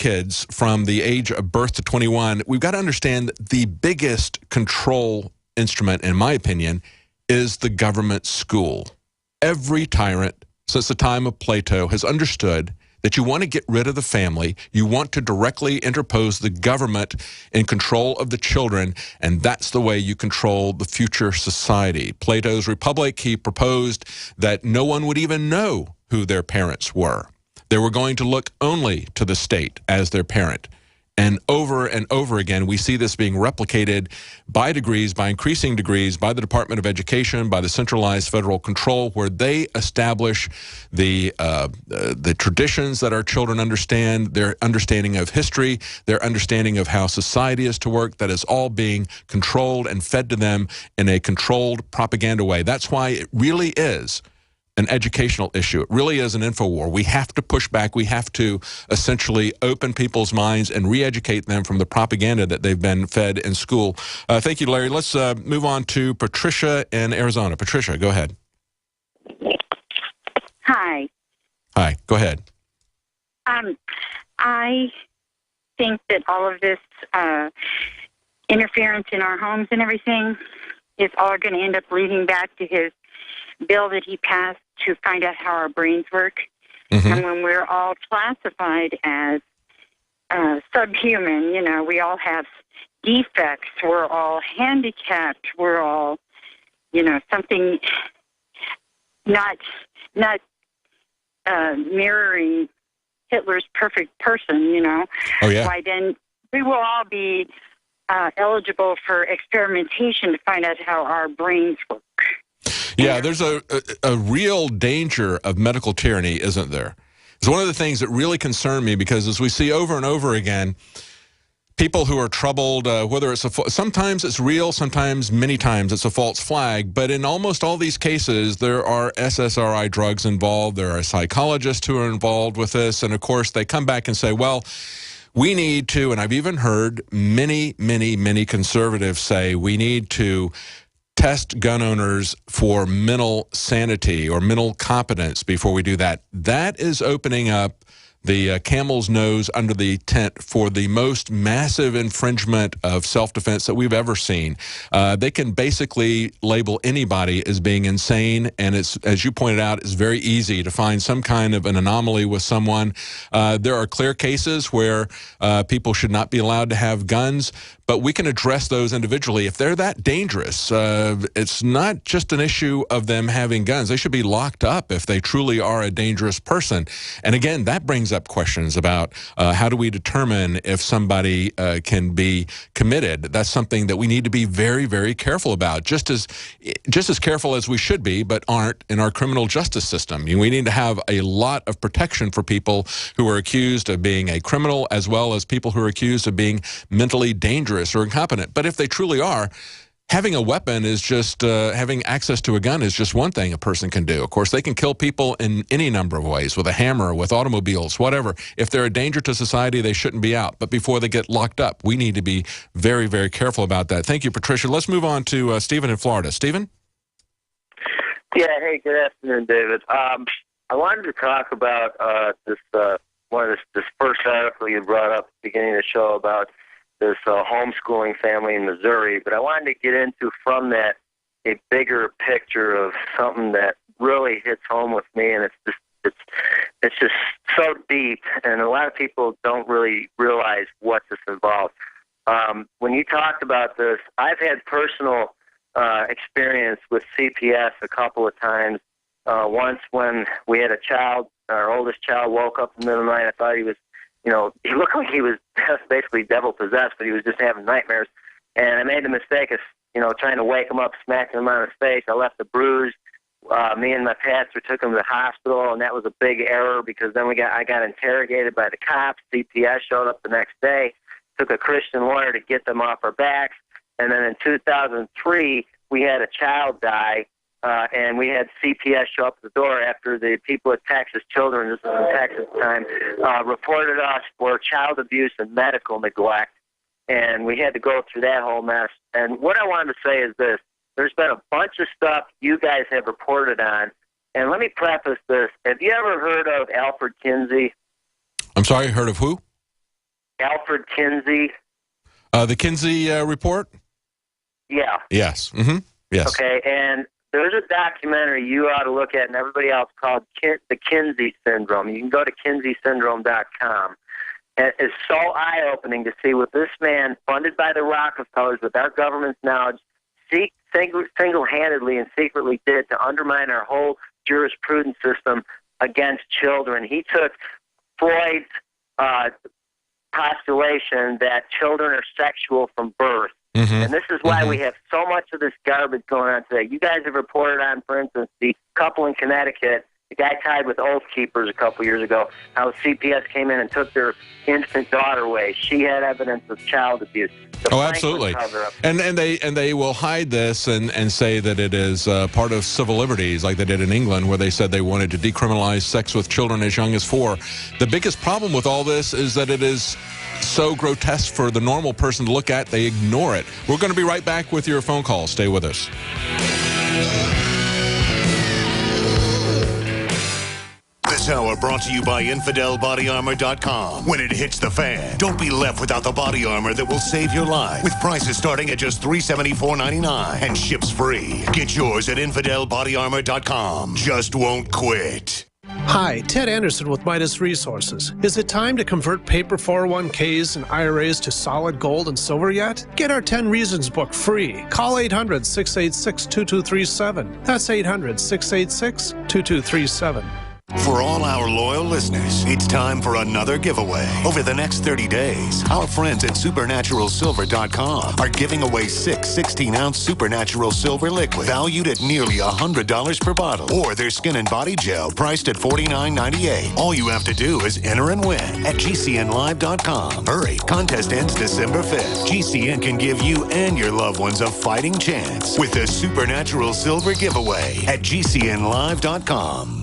kids from the age of birth to 21, we've got to understand that the biggest control instrument, in my opinion, is the government school. Every tyrant since the time of Plato has understood that you want to get rid of the family, you want to directly interpose the government in control of the children, and that's the way you control the future society. Plato's Republic, he proposed that no one would even know who their parents were. They were going to look only to the state as their parent. And over again, we see this being replicated by degrees, by increasing degrees, by the Department of Education, by the centralized federal control, where they establish the traditions that our children understand, their understanding of history, their understanding of how society is to work. That is all being controlled and fed to them in a controlled propaganda way. That's why it really is an educational issue. It really is an info war. We have to push back. We have to essentially open people's minds and re-educate them from the propaganda that they've been fed in school. Thank you, Larry. Let's move on to Patricia in Arizona. Patricia, go ahead. Hi. Hi, go ahead. I think that all of this interference in our homes and everything is all going to end up leading back to his bill that he passed to find out how our brains work. Mm-hmm. And when we're all classified as subhuman, we all have defects, we're all handicapped, we're all, something not mirroring Hitler's perfect person, Oh, yeah. Why then we will all be eligible for experimentation to find out how our brains work. Yeah, there's a real danger of medical tyranny, isn't there? It's one of the things that really concern me, because as we see over and over again, people who are troubled, whether it's sometimes it's real, sometimes many times it's a false flag, but in almost all these cases, there are SSRI drugs involved, there are psychologists who are involved with this, and of course they come back and say, well, we need to, and I've even heard many conservatives say, we need to test gun owners for mental sanity or mental competence before we do that. That is opening up the camel's nose under the tent for the most massive infringement of self-defense that we've ever seen. They can basically label anybody as being insane, and it's, as you pointed out, it's very easy to find some kind of an anomaly with someone. There are clear cases where people should not be allowed to have guns, but we can address those individually. If they're that dangerous, it's not just an issue of them having guns. They should be locked up if they truly are a dangerous person. And again, that brings up questions about how do we determine if somebody can be committed. That's something that we need to be very careful about, just as careful as we should be, but aren't in our criminal justice system. We need to have a lot of protection for people who are accused of being a criminal, as well as people who are accused of being mentally dangerous or incompetent. But if they truly are, having a weapon is just, having access to a gun is just one thing a person can do. Of course, they can kill people in any number of ways, with a hammer, with automobiles, whatever. If they're a danger to society, they shouldn't be out. But before they get locked up, we need to be very careful about that. Thank you, Patricia. Let's move on to Stephen in Florida. Stephen? Yeah, hey, good afternoon, David. I wanted to talk about this first article you brought up at the beginning of the show about this homeschooling family in Missouri, but I wanted to get into from that a bigger picture of something that really hits home with me, and it's just so deep, and a lot of people don't really realize what this involves. When you talked about this, I've had personal experience with CPS a couple of times. Once when we had a child, our oldest child woke up in the middle of the night. I thought he was, he looked like he was basically devil-possessed, but he was just having nightmares. And I made the mistake of, trying to wake him up, smacking him on his face. I left a bruise. Me and my pastor took him to the hospital, and that was a big error because then I got interrogated by the cops. CPS showed up the next day, took a Christian lawyer to get them off our backs. And then in 2003, we had a child die. And we had CPS show up at the door after the people at Texas Children, this was in Texas at the time, reported us for child abuse and medical neglect. And we had to go through that whole mess. And what I wanted to say is this. There's been a bunch of stuff you guys have reported on. And let me preface this. Have you ever heard of Alfred Kinsey? I'm sorry, heard of who? Alfred Kinsey. The Kinsey report? Yeah. Yes. Mm-hmm. Yes. Okay, and there's a documentary you ought to look at, and everybody else, called The Kinsey Syndrome. You can go to kinseysyndrome.com. And it's so eye-opening to see what this man, funded by the Rockefellers with our government's knowledge, single-handedly and secretly did to undermine our whole jurisprudence system against children. He took Freud's postulation that children are sexual from birth. Mm-hmm. And this is why we have so much of this garbage going on today. You guys have reported on, for instance, the couple in Connecticut, the guy tied with Oath Keepers a couple years ago, how CPS came in and took their infant daughter away. She had evidence of child abuse. Absolutely. And they will hide this and say that it is part of civil liberties, like they did in England, where they said they wanted to decriminalize sex with children as young as 4. The biggest problem with all this is that it is so grotesque for the normal person to look at. They ignore it. We're going to be right back with your phone call. Stay with us. This hour brought to you by InfidelBodyArmor.com. When it hits the fan, don't be left without the body armor that will save your life. With prices starting at just $374.99 and ships free. Get yours at InfidelBodyArmor.com. Just won't quit. Hi, Ted Anderson with Midas Resources. Is it time to convert paper 401ks and IRAs to solid gold and silver yet? Get our 10 Reasons book free. Call 800-686-2237. That's 800-686-2237. For all our loyal listeners, it's time for another giveaway. Over the next 30 days, our friends at SupernaturalSilver.com are giving away 6 16-ounce Supernatural Silver liquid valued at nearly $100 per bottle, or their skin and body gel priced at $49.98. All you have to do is enter and win at GCNlive.com. Hurry, contest ends December 5th. GCN can give you and your loved ones a fighting chance with the Supernatural Silver giveaway at GCNlive.com.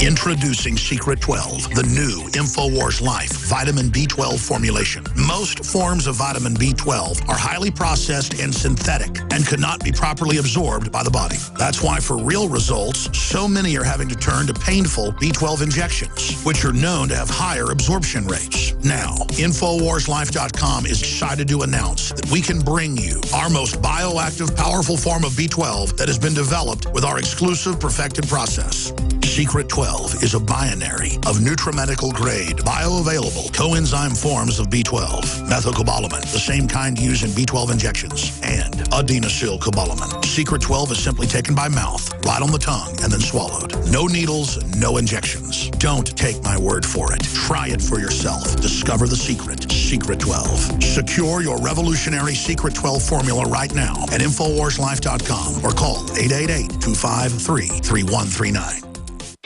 Introducing Secret 12, the new InfoWars Life vitamin B12 formulation. Most forms of vitamin B12 are highly processed and synthetic and could not be properly absorbed by the body. That's why for real results, so many are having to turn to painful B12 injections, which are known to have higher absorption rates. Now, InfoWarsLife.com is excited to announce that we can bring you our most bioactive, powerful form of B12 that has been developed with our exclusive perfected process. Secret 12 is a binary of nutramedical grade, bioavailable coenzyme forms of B12, methylcobalamin, the same kind used in B12 injections, and adenosylcobalamin. Secret 12 is simply taken by mouth, right on the tongue, and then swallowed. No needles, no injections. Don't take my word for it. Try it for yourself. Discover the secret. Secret 12. Secure your revolutionary Secret 12 formula right now at InfoWarsLife.com or call 888-253-3139.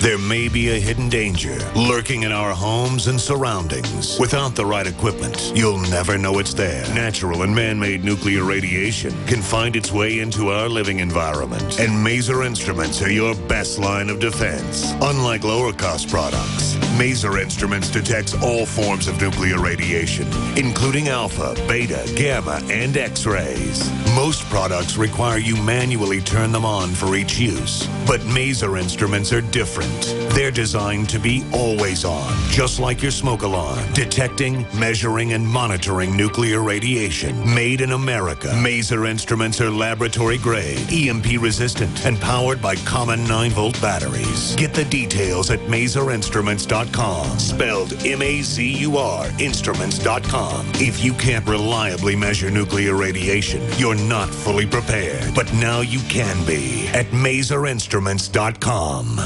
There may be a hidden danger lurking in our homes and surroundings. Without the right equipment, you'll never know it's there. Natural and man-made nuclear radiation can find its way into our living environment, and Maser Instruments are your best line of defense. Unlike lower-cost products, Maser Instruments detects all forms of nuclear radiation, including alpha, beta, gamma, and X-rays. Most products require you manually turn them on for each use, but Maser Instruments are different. They're designed to be always on, just like your smoke alarm, detecting, measuring, and monitoring nuclear radiation. Made in America, Maser Instruments are laboratory grade, EMP resistant, and powered by common 9-volt batteries. Get the details at MaserInstruments.com, spelled M-A-Z-U-R, instruments.com. If you can't reliably measure nuclear radiation, you're not fully prepared. But now you can be at MaserInstruments.com.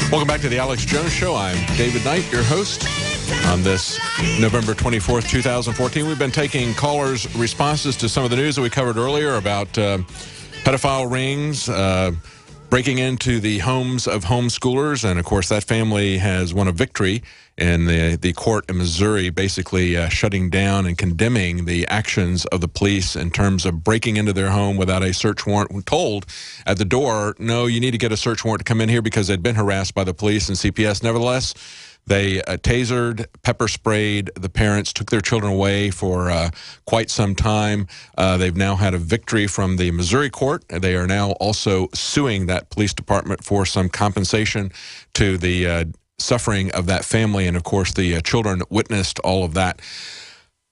Welcome back to the Alex Jones Show. I'm David Knight, your host, on this November 24th, 2014. We've been taking callers' responses to some of the news that we covered earlier about pedophile rings, breaking into the homes of homeschoolers. And, of course, that family has won a victory in the court in Missouri, basically shutting down and condemning the actions of the police in terms of breaking into their home without a search warrant. When told at the door, no, you need to get a search warrant to come in here because they'd been harassed by the police and CPS. Nevertheless, they tasered, pepper sprayed the parents, took their children away for quite some time. They've now had a victory from the Missouri court. They are now also suing that police department for some compensation to the suffering of that family. And, of course, the children witnessed all of that.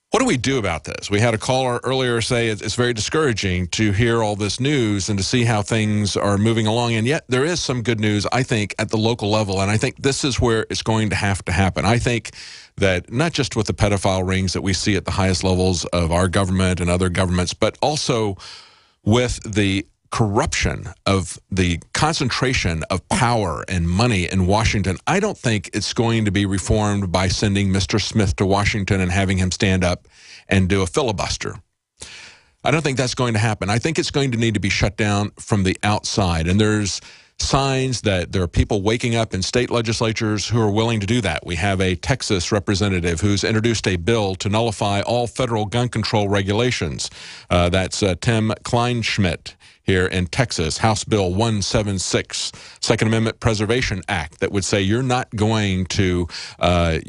What do we do about this? We had a caller earlier say it's very discouraging to hear all this news and to see how things are moving along. And yet there is some good news, I think, at the local level. And I think this is where it's going to have to happen. I think that not just with the pedophile rings that we see at the highest levels of our government and other governments, but also with the corruption of the concentration of power and money in Washington. I don't think it's going to be reformed by sending Mr. Smith to Washington and having him stand up and do a filibuster. I don't think that's going to happen. I think it's going to need to be shut down from the outside. And there's signs that there are people waking up in state legislatures who are willing to do that. We have a Texas representative who's introduced a bill to nullify all federal gun control regulations. That's Tim Kleinschmidt here in Texas, House Bill 176, Second Amendment Preservation Act, that would say you're not going to take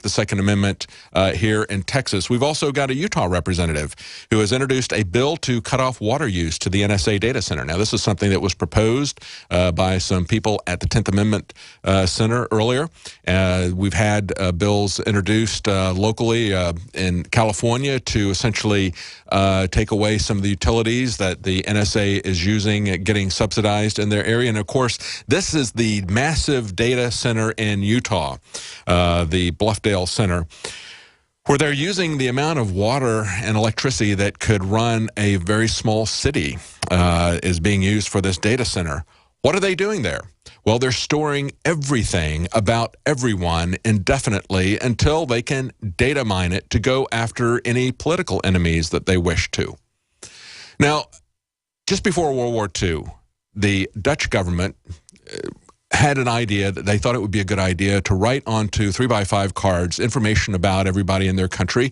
the Second Amendment here in Texas. We've also got a Utah representative who has introduced a bill to cut off water use to the NSA data center. Now, this is something that was proposed by some people at the 10th Amendment Center earlier. We've had bills introduced locally in California to essentially take away some of the utilities that the NSA is using, getting subsidized in their area. And, of course, this is the massive data center in Utah, the Bluffdale Center, where they're using the amount of water and electricity that could run a very small city is being used for this data center. What are they doing there? Well, they're storing everything about everyone indefinitely until they can data mine it to go after any political enemies that they wish to. Now, just before World War II, the Dutch government had an idea that they thought it would be a good idea to write onto 3x5 cards information about everybody in their country,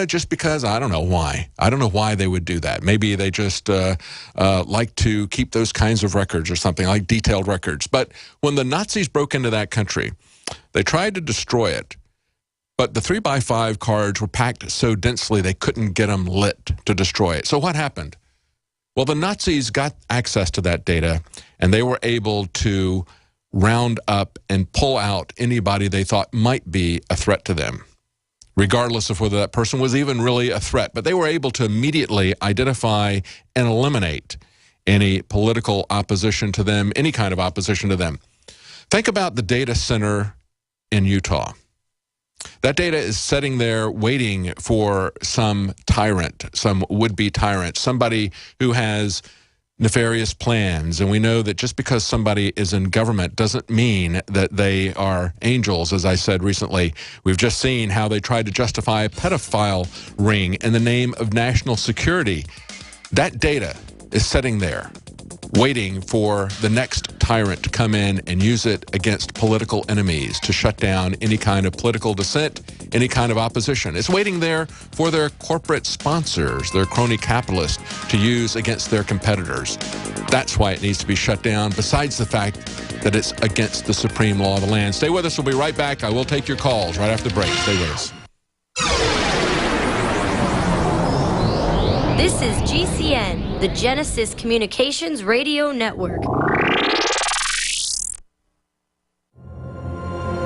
just because I don't know why. I don't know why they would do that. Maybe they just like to keep those kinds of records or something, like detailed records. But when the Nazis broke into that country, they tried to destroy it. But the 3x5 cards were packed so densely they couldn't get them lit to destroy it. So what happened? Well, the Nazis got access to that data, and they were able to round up and pull out anybody they thought might be a threat to them, regardless of whether that person was even really a threat. But they were able to immediately identify and eliminate any political opposition to them, any kind of opposition to them. Think about the data center in Utah. That data is sitting there waiting for some tyrant, some would-be tyrant, somebody who has nefarious plans. And we know that just because somebody is in government doesn't mean that they are angels, as I said recently. We've just seen how they tried to justify a pedophile ring in the name of national security. That data is sitting there waiting for the next tyrant to come in and use it against political enemies to shut down any kind of political dissent, any kind of opposition. It's waiting there for their corporate sponsors, their crony capitalists, to use against their competitors. That's why it needs to be shut down, besides the fact that it's against the supreme law of the land. Stay with us. We'll be right back. I will take your calls right after the break. Stay with us. This is GCN, the Genesis Communications Radio Network.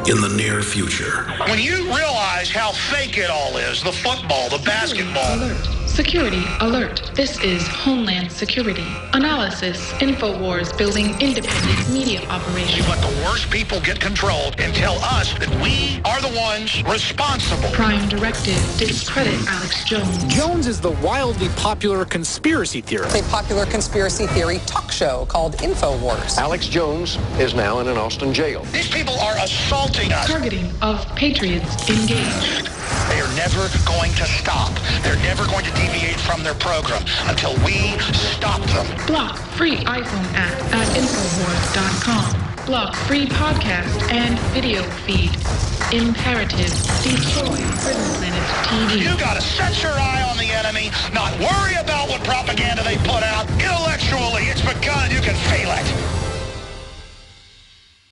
In the near future. When you realize how fake it all is, the football, the basketball. Alert. Security alert. This is Homeland Security. Analysis. InfoWars building independent media operations. We let the worst people get control and tell us that we are the ones responsible. Prime Directive. Discredit Alex Jones. Jones is the wildly popular conspiracy theorist. It's a popular conspiracy theory talk show called InfoWars. Alex Jones is now in an Austin jail. These people are assaulting us. Targeting of patriots engaged. They are never going to stop. They're never going to deviate from their program until we stop them. Block free iPhone app at Infowars.com. Block free podcast and video feed. Imperative. Destroy Prison Planet TV. You gotta set your eye on the enemy, not worry about what propaganda they put out. Intellectually, it's begun. You can feel it.